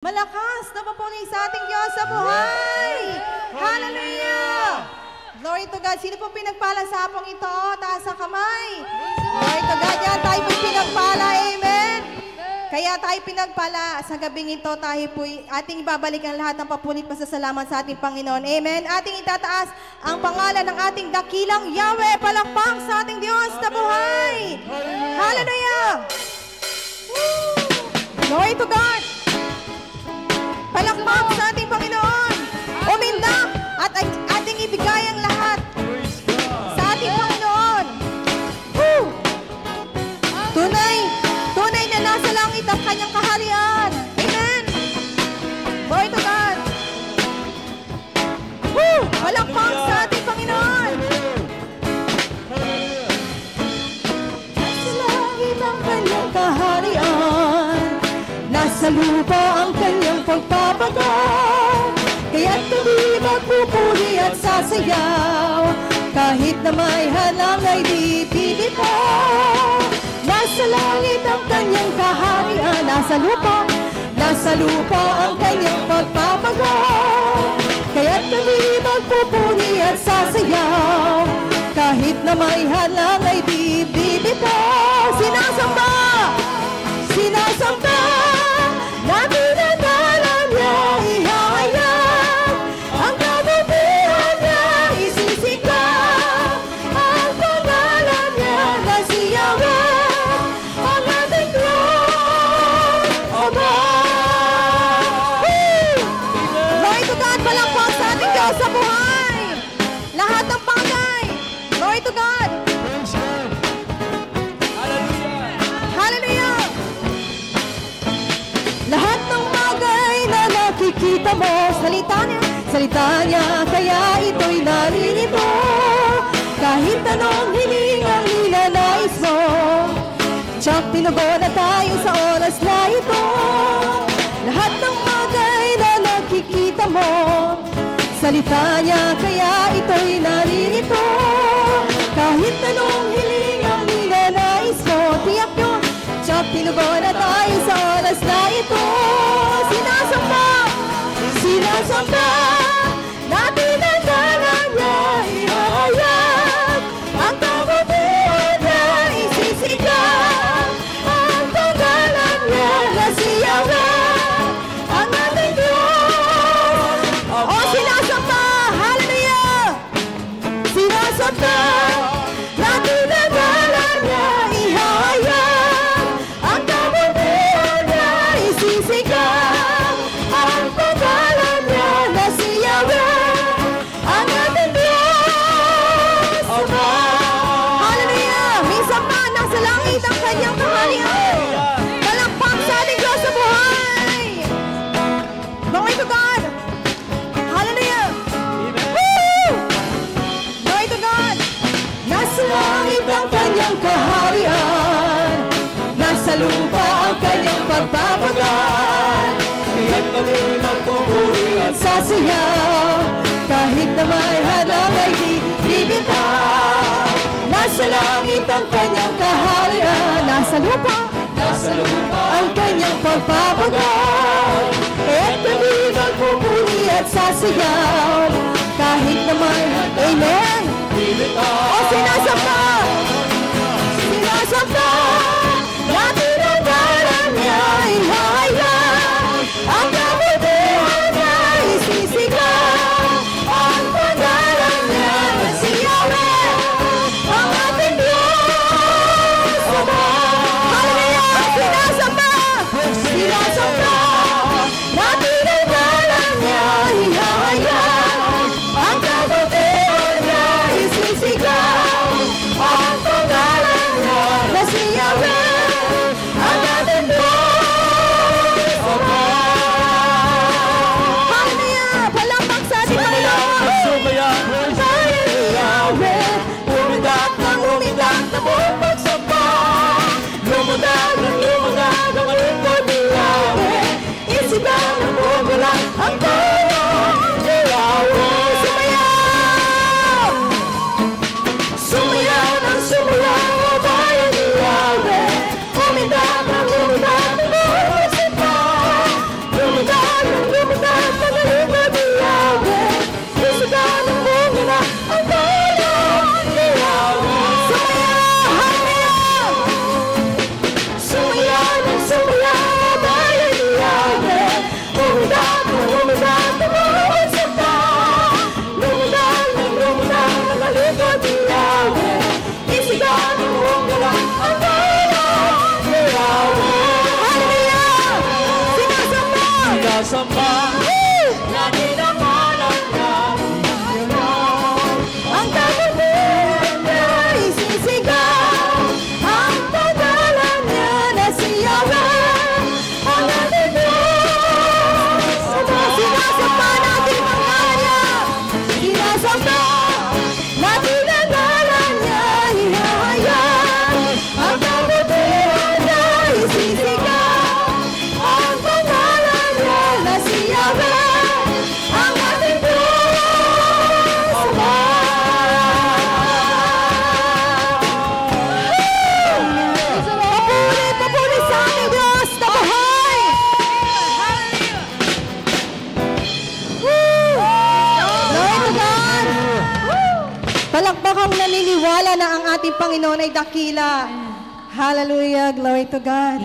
Malakas na papuri sa ating Diyos sa buhay! Hallelujah! Glory to God. Sino po pinagpala sa hapong ito? Taas ang kamay. Glory to God. Yan, tayo po pinagpala. Amen. Kaya tayo pinagpala sa gabing ito. Tayo po ating ibabalik ang lahat ng papulit pasasalamat sa ating Panginoon. Amen. Ating itataas ang pangalan ng ating dakilang Yahweh. Palakpak sa ating Diyos na buhay. Hallelujah! Woo! Glory to God. Palakpak sa ating Panginoon. Umindak at ating ibigay ang lahat sa ating Panginoon. Woo! Tunay na nasa langit ang kanyang kaharian. Amen. Glory to God. Woo! Palakpak sa ating Panginoon. Nasa langit ang kanyang kaharian. Nasa lupa ang kanyang pagpapagal. Kaya't kami magpupuri at sasayaw. Kahit na may halang ay di bibitaw. Nasa langit ang kanyang kaharian. Nasa lupa ang kanyang pagpapagal. Kaya't kami magpupuri at sasayaw. Kahit na may halang ay di bibitaw. Sinasamba! Natin ang dalan niya ihahayag. Ang kabutihan niya isisigaw. Ang pangalan niya na si Yahweh. Ang ating Diyos Ama. Glory to God. Palakpak sa ating Diyos sa buhay. Lahat ng bagay. Glory to God. Lahat ng bagay na nakikita mo, salita niya, kaya ito'y naririto. Kahit anong hiling ang ninanais mo, tsak tinugon na tayo sa oras na ito. Lahat ng bagay na nakikita mo, salita niya, kaya ito'y naririto. Kahit anong hiling ang ninanais mo, tiyak nyo, tsak tinugon na tayo sa oras na ito. Sinasamba natin ang dalan niya ihahayag. Ang kabutihan niya isisigaw. Ang pangalan niya na si Yahweh. Ang ating Diyos. Oh, sinasamba! Hallelujah! Sinasamba natin ang dalan niya ihahayag. Ang kabutihan niya isisigaw. Ang pangalan niya na si Yahweh. Ang ating Diyos Ama. Hallelujah! Minsan pa nasa langit ang kanyang kaharian. Palakpak sa ating Diyos sa buhay. Glory to God. Hallelujah! Woo! Glory to God. Nasa langit ang kanyang kaharian. Nasa lupa ang kanyang pagpapagal. Kaya't kami magpupuri at sasayaw. Kahit na may halang ay di bibitaw. Nasa langit ang kanyang kaharian. Nasa lupa ang kanyang pagpapagal. Kaya't kami magpupuri at sasayaw. Kahit na may amen. O sinasamba natin ang dalan niya ihahayag. Ang kabutihan niya isisigaw. Ang pangalan niya na si Yahweh. Ang ating Diyos Ama. Hallelujah! Sinasamba natin ang dalan niya ihahayag. Ang kabutihan niya isisigaw. Ang pangalan niya na si Yahweh. Ang ating Diyos Ama. Hallelujah! Palakpak sa ating Panginoon. Yahweh, umidak na buong pagsamba. Lumundag ang lingkod ni Yahweh. Isipan ang bumula ang bayan ni Yahweh. Sumayaw ng sumayaw ang bayan ni Yahweh. Umidak ang buong pagsamba. Lumundag sinasamba, natin ang alam na ang tagutin niya isisigaw, ang pangalan niya na siyawan, ang ating Diyos. Sinasamba natin ang kanya, sinasamba natin ang ngalan niya, ihahayag, ang tagutin niya isisigaw, ang pangalan niya na siyawan, ang ating Diyos. Papuri sa ating Diyos na buhay! Glory to God! Palakbakang naniniwala na ang ating Panginoon ay dakila. Hallelujah! Glory to God!